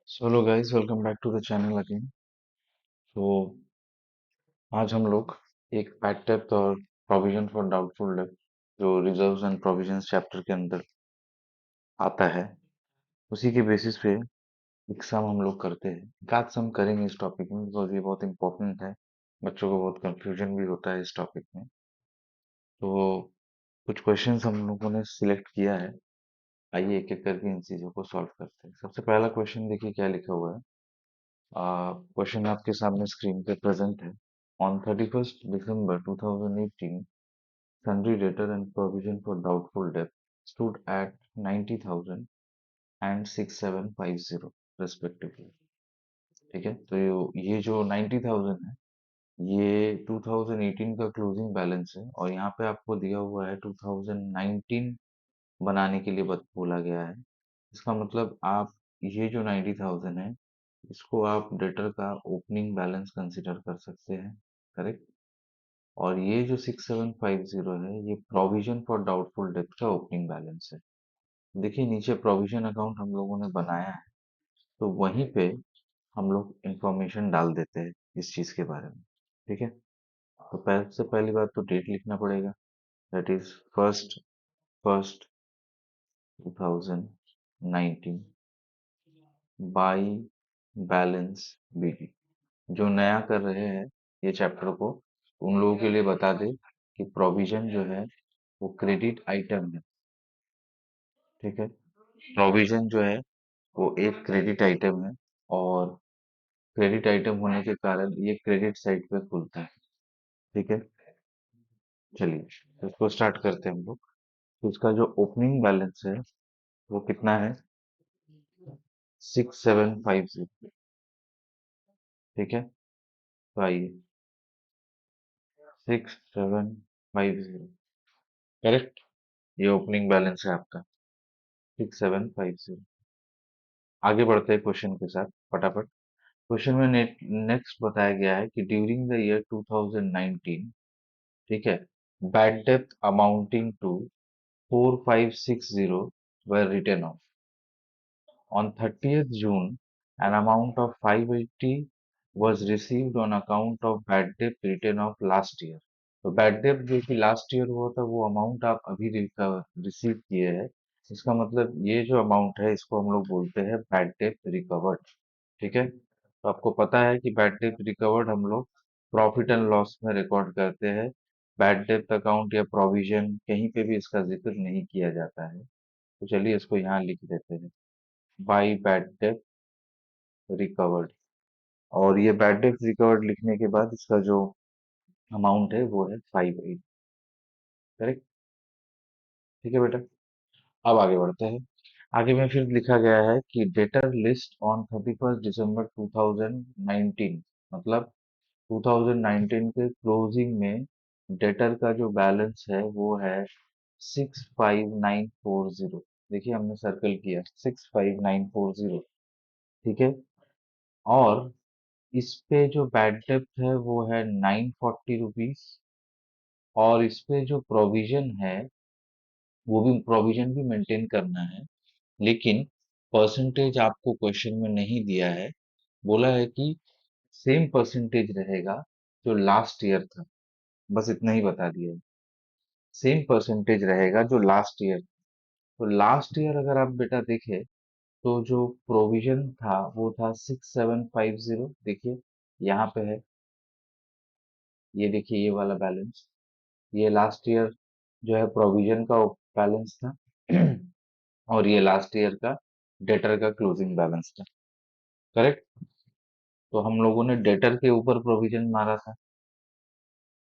So hello guys, welcome back to the channel again. तो आज हम लोग एक पैट डेप्थ और प्रोविजन फॉर डाउटफुल डेप्थ जो रिजर्व्स एंड प्रोविजंस चैप्टर के अंदर आता है, उसी के बेसिस पे एक सम हम लोग करते हैं। एक आध सम करेंगे इस टॉपिक में बिकॉज ये बहुत इंपॉर्टेंट है। बच्चों को बहुत कंफ्यूजन भी होता है इस टॉपिक में। तो कुछ क्वेश्चंस हम लोगों ने सिलेक्ट किया है। आइए एक एक करके इन चीजों को सॉल्व करते हैं। सबसे पहला क्वेश्चन देखिए क्या लिखा हुआ है। क्वेश्चन आपके सामने स्क्रीन पे प्रेजेंट है। On 31st December 2018, sundry debtor and provision for doubtful debt stood at 90,000 and 6750 respectively। ठीक है, तो ये जो 90,000 है, ये 2018 का क्लोजिंग बैलेंस है और यहाँ पे आपको दिया हुआ है 2019 बनाने के लिए बोला गया है। इसका मतलब आप ये जो 90,000 है, इसको आप डेटर का ओपनिंग बैलेंस कंसिडर कर सकते हैं। करेक्ट। और ये जो 6750 है, ये प्रोविजन फॉर डाउटफुल डेट का ओपनिंग बैलेंस है। देखिए नीचे प्रोविजन अकाउंट हम लोगों ने बनाया है, तो वहीं पे हम लोग इंफॉर्मेशन डाल देते हैं इस चीज के बारे में। ठीक है, तो सबसे पहली बात तो डेट लिखना पड़ेगा। That is first first 2019 by balance BD. जो नया कर रहे हैं ये चैप्टर को, उन लोगों के लिए बता दे कि प्रोविजन जो है वो क्रेडिट आइटम है। ठीक है, प्रोविजन जो है वो एक क्रेडिट आइटम है और क्रेडिट आइटम होने के कारण ये क्रेडिट साइड पे खुलता है। ठीक है, चलिए तो इसको स्टार्ट करते हैं हम लोग। तो इसका जो ओपनिंग बैलेंस है वो कितना है? 6750। ठीक है, तो आइए 6750। करेक्ट, ये ओपनिंग बैलेंस है आपका 6750। आगे बढ़ते हैं क्वेश्चन के साथ फटाफट। क्वेश्चन में नेक्स्ट बताया गया है कि ड्यूरिंग द ईयर 2019, ठीक है, bad debt amounting to 4560 were written off. On 30th June, an amount of 580 was received on account of bad debt written off last year. तो बैड डेट जो कि लास्ट ईयर हुआ था वो amount आप अभी रिसीव किए हैं। इसका मतलब ये जो अमाउंट है इसको हम लोग बोलते हैं बैड डेट रिकवर्ड। ठीक है, तो आपको पता है कि बैड डेट रिकवर्ड हम लोग प्रॉफिट एंड लॉस में रिकॉर्ड करते हैं। बैड डेट अकाउंट या प्रोविजन कहीं पे भी इसका जिक्र नहीं किया जाता है। तो चलिए इसको यहाँ लिख देते हैं, बाई बैड डेट रिकवर्ड। और ये बैड डेट रिकवर्ड लिखने के बाद इसका जो अमाउंट है वो है 58। करेक्ट। ठीक है बेटा, अब आगे बढ़ते हैं। आगे में फिर लिखा गया है कि debtor list on 31st December 2019, मतलब 2019 के क्लोजिंग में डेटर का जो बैलेंस है वो है 65940। देखिए हमने सर्कल किया 65940। ठीक है, और इस पे जो बैड डेप्थ है वो है 940 रुपीज। और इस पे जो प्रोविजन है वो भी प्रोविजन भी मेंटेन करना है, लेकिन परसेंटेज आपको क्वेश्चन में नहीं दिया है। बोला है कि सेम परसेंटेज रहेगा जो लास्ट ईयर था, बस इतना ही बता दिया है। सेम परसेंटेज रहेगा जो लास्ट ईयर। तो लास्ट ईयर अगर आप बेटा देखें तो जो प्रोविजन था वो था 6750। देखिए यहाँ पे है, ये देखिए ये वाला बैलेंस, ये लास्ट ईयर जो है प्रोविजन का बैलेंस था और ये लास्ट ईयर का डेटर का क्लोजिंग बैलेंस था। करेक्ट। तो हम लोगों ने डेटर के ऊपर प्रोविजन मारा था।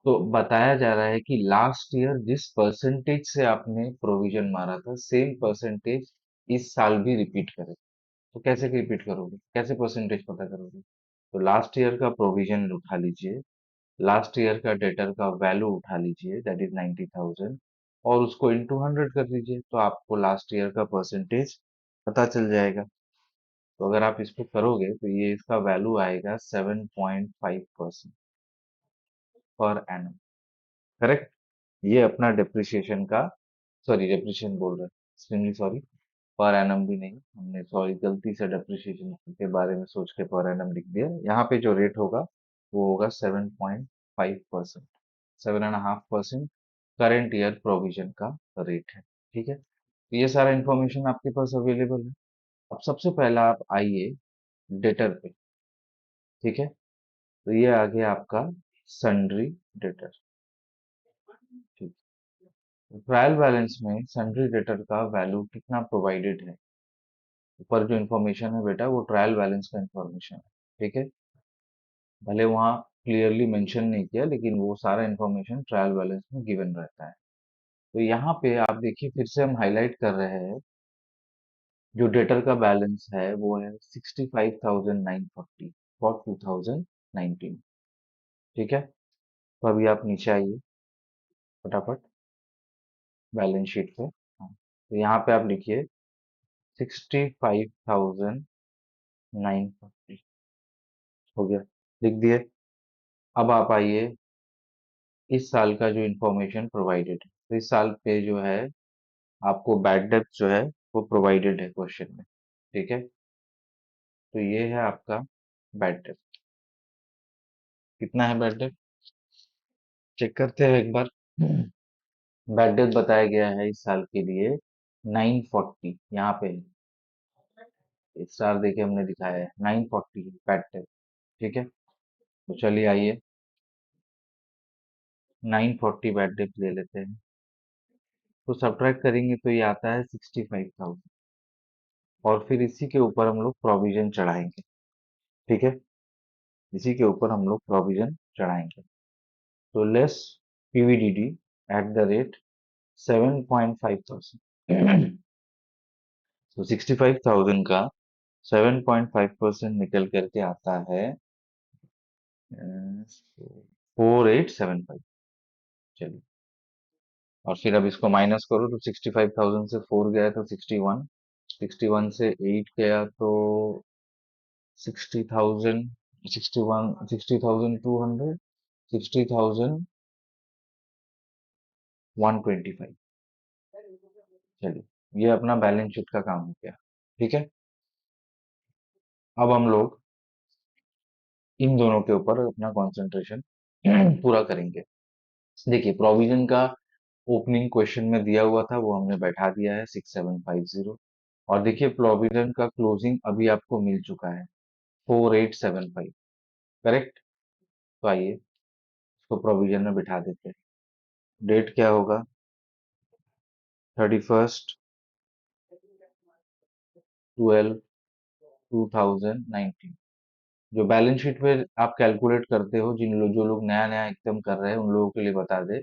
तो बताया जा रहा है कि लास्ट ईयर जिस परसेंटेज से आपने प्रोविजन मारा था सेम परसेंटेज इस साल भी रिपीट करे। तो कैसे रिपीट करोगे, कैसे परसेंटेज पता करोगे? तो लास्ट ईयर का प्रोविजन उठा लीजिए, लास्ट ईयर का डेटर का वैल्यू उठा लीजिए दैट इज 90,000, और उसको इंटू 100 कर दीजिए तो आपको लास्ट ईयर का परसेंटेज पता चल जाएगा। तो अगर आप इसको करोगे तो ये इसका वैल्यू आएगा 7.5% पर एनम। करेक्ट। ये अपना डेप्रिसिएशन का, सॉरी डेप्रिसिएशन बोल रहा है, एक्सट्रीमली सॉरी, पर एनम भी नहीं, हमने सॉरी गलती से डेप्रिसिएशन के बारे में सोच के पर एनम लिख दिया। यहाँ पे जो रेट होगा वो होगा 7.5%, 7.5% करेंट ईयर प्रोविजन का रेट है। ठीक है, तो ये सारा इंफॉर्मेशन आपके पास अवेलेबल है। अब सबसे पहला आप आइए डेटर पे। ठीक है, तो ये आ गया आपका सन्ड्री डेटर। ठीक, ट्रायल बैलेंस में सन्ड्री डेटर का वैल्यू कितना प्रोवाइडेड है, ऊपर जो इन्फॉर्मेशन है बेटा वो ट्रायल बैलेंस का इन्फॉर्मेशन है। ठीक है, भले वहाँ क्लियरली मेंशन नहीं किया लेकिन वो सारा इन्फॉर्मेशन ट्रायल बैलेंस में गिवन रहता है। तो यहाँ पे आप देखिए फिर से हम हाईलाइट कर रहे हैं, जो डेटर का बैलेंस है वो है 65,940 फॉर 2019। ठीक है, तो अभी आप नीचे आइए फटाफट बैलेंस शीट पे। हाँ, तो यहाँ पे आप लिखिए 65,940 हो गया, लिख दिए। अब आप आइए इस साल का जो इन्फॉर्मेशन प्रोवाइडेड है, तो इस साल पे जो है आपको बैड डेप्थ जो है वो प्रोवाइडेड है क्वेश्चन में। ठीक है, तो ये है आपका बैड डेप्थ। कितना है बैड डेप्थ, चेक करते हैं एक बार। बैड डेप्थ बताया गया है इस साल के लिए 940, यहाँ पे स्टार देके हमने दिखाया है 940 बैड डेप्थ। ठीक है, तो चलिए आइए 940 बैड डेप्थ ले लेते हैं, तो सब्ट्रैक्ट करेंगे तो ये आता है 65,000, और फिर इसी के ऊपर हम लोग प्रोविजन चढ़ाएंगे। ठीक है, इसी के ऊपर हम लोग प्रोविजन चढ़ाएंगे। तो लेस पीवीडीडी एट द रेट 7.5%। तो 65,000 का 7.5% निकल करके आता है 4875। चलिए, और फिर अब इसको माइनस करो तो 65,000 से 4 गया तो 61, 61 से 8 गया तो 60,000, 61, 60,200, 60,125। चलिए, ये अपना बैलेंस शीट का काम हो गया। ठीक है, अब हम लोग इन दोनों के ऊपर अपना कंसंट्रेशन पूरा करेंगे। देखिए प्रोविजन का ओपनिंग क्वेश्चन में दिया हुआ था, वो हमने बैठा दिया है 6750। और देखिए प्रोविजन का क्लोजिंग अभी आपको मिल चुका है 4875। करेक्ट, तो आइए इसको प्रोविजन में बिठा देते हैं। डेट क्या होगा, 31/12/2019। जो बैलेंस शीट पे आप कैलकुलेट करते हो, जो लोग नया नया एकदम कर रहे हैं उन लोगों के लिए बता दे,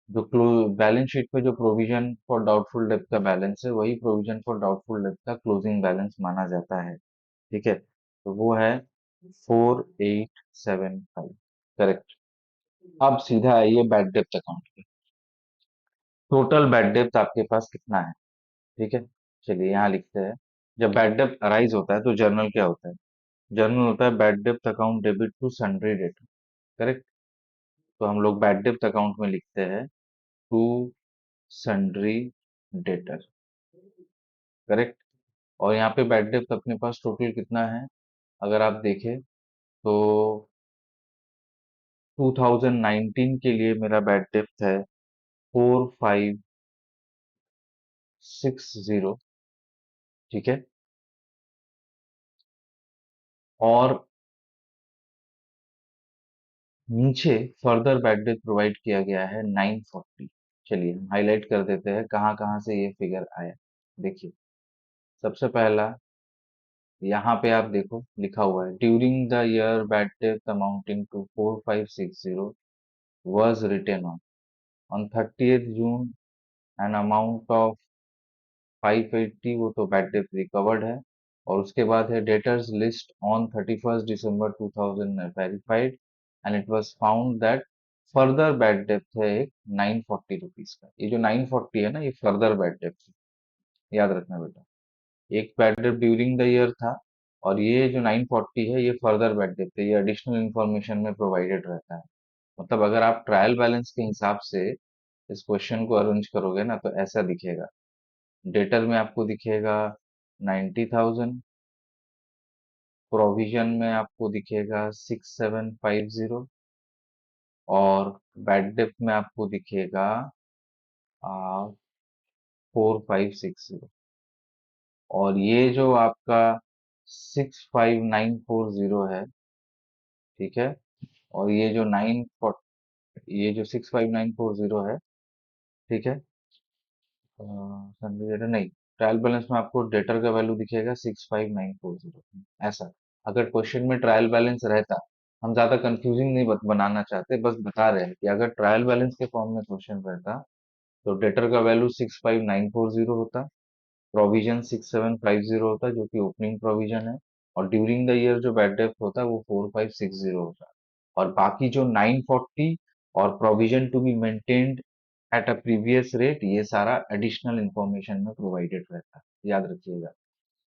जो बैलेंस शीट पे जो प्रोविजन फॉर डाउटफुल डेब्ट का बैलेंस है वही प्रोविजन फॉर डाउटफुल डेब्ट का क्लोजिंग बैलेंस माना जाता है। ठीक है, तो वो है 4875। करेक्ट, अब सीधा आइए बैड डेब्ट अकाउंट पे। टोटल बैड डेब्ट आपके पास कितना है। ठीक है, चलिए यहाँ लिखते हैं। जब बैड डेब्ट अराइज होता है तो जर्नल क्या होता है, जर्नल होता है बैड डेब्ट account debit to sundry debtor. Correct, तो हम लोग बैड डेब्ट अकाउंट में लिखते हैं टू सन्ड्री डेटर। करेक्ट, और यहाँ पे बैड डेप्थ अपने पास टोटल कितना है, अगर आप देखें तो 2019 के लिए मेरा बैड डेप्थ है 4560। ठीक है, और नीचे फर्दर बैड डेप्थ प्रोवाइड किया गया है 940। चलिए हम हाईलाइट कर देते हैं कहाँ कहाँ से ये फिगर आया। देखिए सबसे पहला यहाँ पे आप देखो लिखा हुआ है ड्यूरिंग द ईयर बैड डेप्थ amounting to 4560 was written on 30th June an amount of 580, वो तो बैड डेट रिकवर्ड है। और उसके बाद है debtors list on 31 December 2000 verified and it was found that further bad debt है एक 940 रुपीज का। ये जो 940 है ना ये फर्दर बैड डेट है, याद रखना बेटा। एक bad debt during the year था, और ये जो 940 है ये फर्दर बैड डेट है, ये एडिशनल इंफॉर्मेशन में प्रोवाइडेड रहता है। मतलब अगर आप ट्रायल बैलेंस के हिसाब से इस क्वेश्चन को अरेंज करोगे ना तो ऐसा दिखेगा। डेटर में आपको दिखेगा 90,000, प्रोविजन में आपको दिखेगा 6750, और बैड डेप्थ में आपको दिखेगा 4560। और ये जो आपका 65940 है, ठीक है, और ये जो 65940 है, ठीक है, सन्डे डेटर नहीं, ट्रायल बैलेंस में आपको डेटर का वैल्यू दिखेगा 65940। ऐसा, अगर क्वेश्चन में ट्रायल बैलेंस रहता, हम ज्यादा कंफ्यूजिंग नहीं बनाना चाहते, बस बता रहे हैं कि अगर ट्रायल बैलेंस के फॉर्म में क्वेश्चन रहता तो डेटर का वैल्यू 65940 होता, प्रोविजन 6750 होता जो कि ओपनिंग प्रोविजन है, और ड्यूरिंग द ईयर जो बैड डेप्थ होता है वो 4560 होता, और बाकी जो 940 और provision to be maintained at a previous rate, ये सारा एडिशनल इंफॉर्मेशन में प्रोवाइडेड रहता है, याद रखिएगा।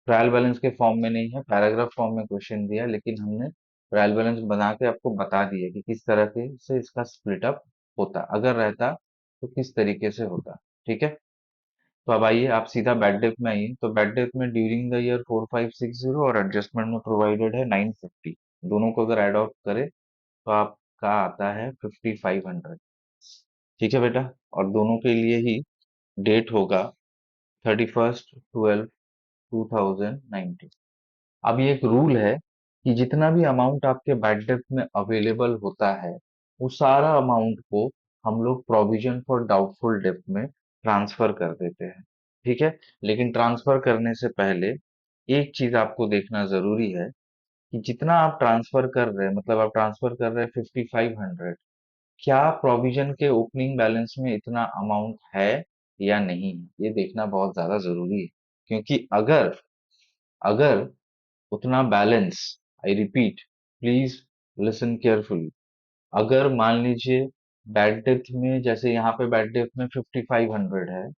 ट्रायल बैलेंस के फॉर्म में नहीं है, पैराग्राफ फॉर्म में क्वेश्चन दिया है, लेकिन हमने ट्रायल बैलेंस बना के आपको बता दिया कि किस तरह के से इसका स्प्लिट अप होता, अगर रहता तो किस तरीके से होता। ठीक है, तो अब आइए आप सीधा बैड डेप्थ में आइए। तो बैड डेप्थ में ड्यूरिंग द ईयर 4560 और एडजस्टमेंट में प्रोवाइडेड है 950, दोनों को अगर एड ऑफ करें तो आपका आता है 5500। ठीक है बेटा, और दोनों के लिए ही डेट होगा 31/12/2019। अब ये एक रूल है कि जितना भी अमाउंट आपके बैड डेप्थ में अवेलेबल होता है, वो सारा अमाउंट को हम लोग प्रोविजन फॉर डाउटफुल डेप्थ में ट्रांसफर कर देते हैं। ठीक है, लेकिन ट्रांसफर करने से पहले एक चीज आपको देखना जरूरी है कि जितना आप ट्रांसफर कर रहे हैं, मतलब आप ट्रांसफर कर रहे हैं 5500, क्या प्रोविजन के ओपनिंग बैलेंस में इतना अमाउंट है या नहीं है, ये देखना बहुत ज्यादा जरूरी है। क्योंकि अगर अगर उतना balance, I repeat, please listen carefully, अगर मान लीजिए बैड डेप्थ में, जैसे यहाँ पे बैड डेप्थ में 5500 है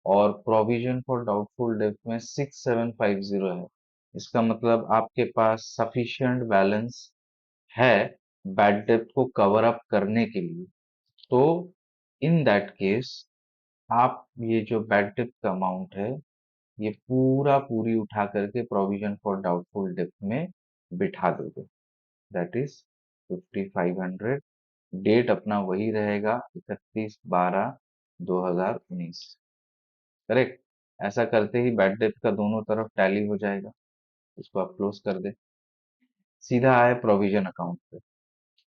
और प्रोविजन फॉर डाउटफुल डेप्थ में 6750 है, इसका मतलब आपके पास सफिशिएंट बैलेंस है बैड डेप्थ को कवर अप करने के लिए। तो इन दैट केस आप ये जो बैड डेप्थ का अमाउंट है, ये पूरा पूरी उठा करके प्रोविजन फॉर डाउटफुल डेप्थ में बिठा दोगे, दैट इज 5500। डेट अपना वही रहेगा, 31/12/2019। करेक्ट, ऐसा करते ही बैड डेप्थ का दोनों तरफ टैली हो जाएगा। इसको आप क्लोज कर दे, सीधा आए प्रोविजन अकाउंट पे।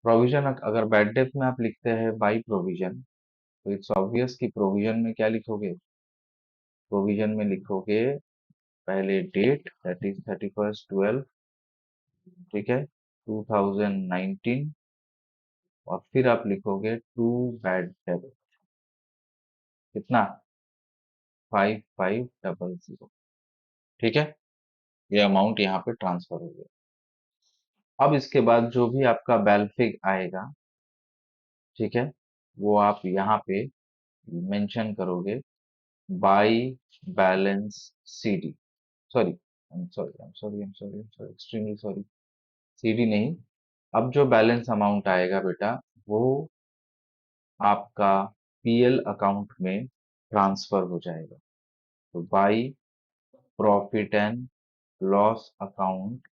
प्रोविजन अगर बैड डेप्थ में आप लिखते हैं बाई प्रोविजन, तो इट्स ऑब्वियस कि प्रोविजन में क्या लिखोगे, प्रोविजन में लिखोगे पहले डेट, दैट इज 31/12, ठीक है, 2019, और फिर आप लिखोगे टू बैड डेट, कितना, 5500। ठीक है, ये अमाउंट यहाँ पे ट्रांसफर हो गया। अब इसके बाद जो भी आपका बैलफिग आएगा, ठीक है, वो आप यहाँ पे मेंशन करोगे by balance CD, sorry, extremely sorry, CD नहीं, अब जो बैलेंस अमाउंट आएगा बेटा, वो आपका पीएल अकाउंट में ट्रांसफर हो जाएगा। तो by profit and loss account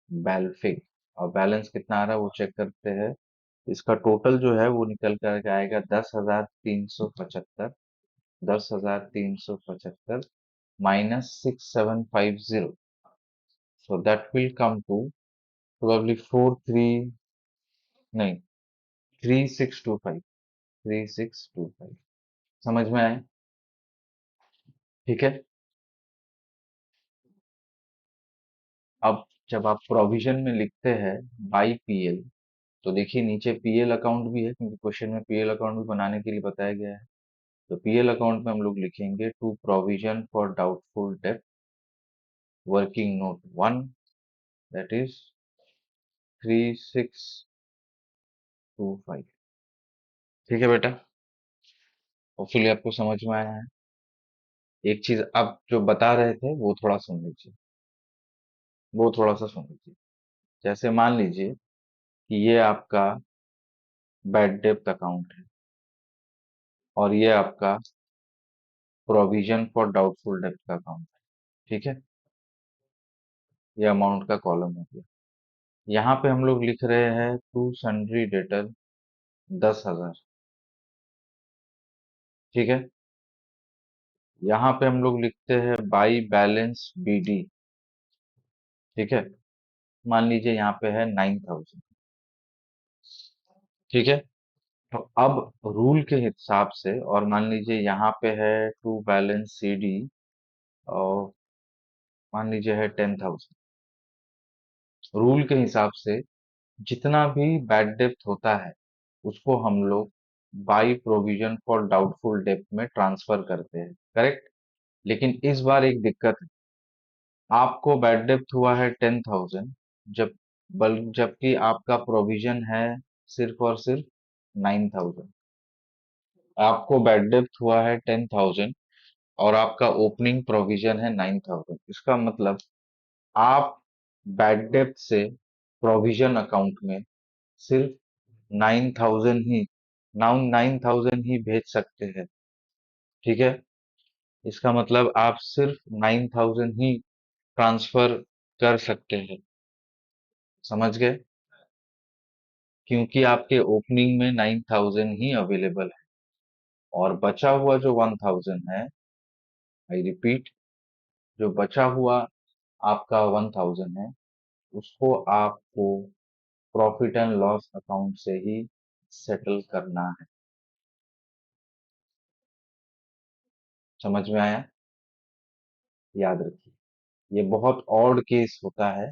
बैलफिग, और बैलेंस कितना आ रहा है वो चेक करते हैं। इसका टोटल जो है वो निकल कर आएगा 10,375, 10,375 -6750, so that will come to probably 43, नहीं, 3625, 3625। समझ में आए? ठीक है, अब जब आप प्रोविजन में लिखते हैं बाई पीएल, तो देखिए नीचे पीएल अकाउंट भी है, क्योंकि क्वेश्चन में पीएल अकाउंट भी बनाने के लिए बताया गया है। तो पीएल अकाउंट में हम लोग लिखेंगे to provision for doubtful debt, working note 1, that is 3625। ठीक है बेटा, होपफुली आपको समझ में आया है। एक चीज आप जो बता रहे थे वो थोड़ा सुन लीजिए, वो थोड़ा सा सुन लीजिए। जैसे मान लीजिए कि ये आपका बैड डेप्थ अकाउंट है, और ये आपका प्रोविजन फॉर डाउटफुल डेब्ट का अकाउंट है। ठीक है, ये अमाउंट का कॉलम हो गया। यहाँ पे हम लोग लिख रहे हैं टू सन्ड्री डेटर 10,000। ठीक है, यहाँ पे हम लोग लिखते हैं बाई बैलेंस बीडी। ठीक है, मान लीजिए यहाँ पे है 9,000। ठीक है, तो अब रूल के हिसाब से, और मान लीजिए यहाँ पे है टू बैलेंस सीडी, और मान लीजिए है 10,000। रूल के हिसाब से जितना भी बैड डेप्थ होता है उसको हम लोग by provision for doubtful depth में ट्रांसफर करते हैं, करेक्ट। लेकिन इस बार एक दिक्कत है, आपको बैड डेप्थ हुआ है 10,000, जब जबकि आपका प्रोविजन है सिर्फ और सिर्फ 9,000। आपको बैड डेप्थ हुआ है 10,000 और आपका ओपनिंग प्रोविजन है 9,000। इसका मतलब आप बैड डेप्थ से प्रोविजन अकाउंट में सिर्फ 9,000 ही, 9,000 ही भेज सकते हैं। ठीक है, इसका मतलब आप सिर्फ 9,000 ही ट्रांसफर कर सकते हैं। समझ गए? क्योंकि आपके ओपनिंग में 9,000 ही अवेलेबल है, और बचा हुआ जो 1,000 है, आई रिपीट, जो बचा हुआ आपका 1,000 है, उसको आपको प्रॉफिट एंड लॉस अकाउंट से ही सेटल करना है। समझ में आया? याद रखिए, ये बहुत ऑड केस होता है,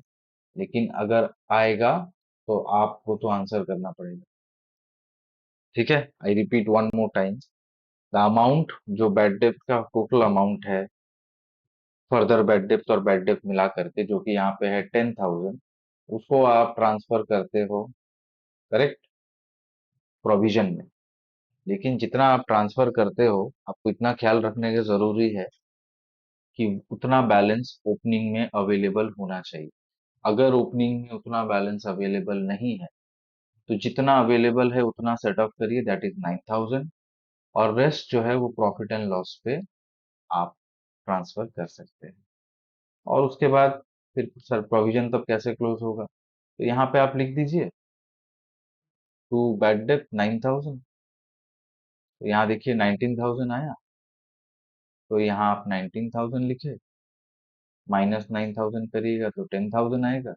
लेकिन अगर आएगा तो आपको तो आंसर करना पड़ेगा। ठीक है, I repeat one more time, the amount जो बैड डेप्थ का टोटल अमाउंट है, फर्दर बैड डेप्थ और बैड डेप्थ मिला करके, जो कि यहाँ पे है 10,000, उसको आप ट्रांसफर करते हो, करेक्ट, प्रोविजन में। लेकिन जितना आप ट्रांसफर करते हो, आपको इतना ख्याल रखने की जरूरी है कि उतना बैलेंस ओपनिंग में अवेलेबल होना चाहिए। अगर ओपनिंग में उतना बैलेंस अवेलेबल नहीं है, तो जितना अवेलेबल है उतना सेट ऑफ करिए, दैट इज 9,000, और रेस्ट जो है वो प्रॉफिट एंड लॉस पे आप ट्रांसफर कर सकते हैं। और उसके बाद फिर सर प्रोविजन तब कैसे क्लोज होगा, तो यहाँ पे आप लिख दीजिए टू बैड डेप्थ 9,000। तो यहाँ देखिए 19,000 आया, तो यहाँ आप 19,000 लिखे, माइनस 9,000 करिएगा तो 10,000 आएगा।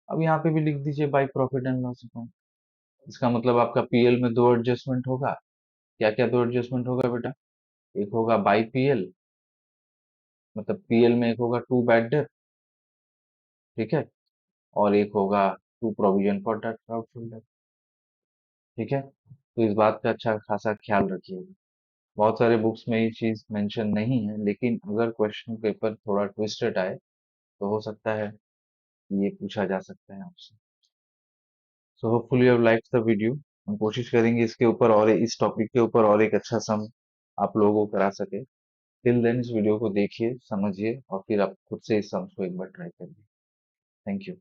अब यहाँ पे भी लिख दीजिए by profit and loss account. इसका मतलब आपका पीएल में दो एडजस्टमेंट होगा। क्या क्या दो एडजस्टमेंट होगा बेटा? एक होगा बाई पीएल, मतलब पीएल में एक होगा टू बैड डेप्थ, ठीक है, और एक होगा टू प्रोविजन फॉर डाउटफुल डेप्थ। ठीक है, तो इस बात का अच्छा खासा ख्याल रखिएगा। बहुत सारे बुक्स में ये चीज मेंशन नहीं है, लेकिन अगर क्वेश्चन पेपर थोड़ा ट्विस्टेड आए तो हो सकता है कि ये पूछा जा सकता है आपसे। So hopefully you like the video. हम कोशिश करेंगे इसके ऊपर और इस टॉपिक के ऊपर और एक अच्छा सम आप लोगों को करा सके। टिल देन इस वीडियो को देखिए, समझिए, और फिर आप खुद से इस सम्स को एक बार ट्राई करिए। Thank you.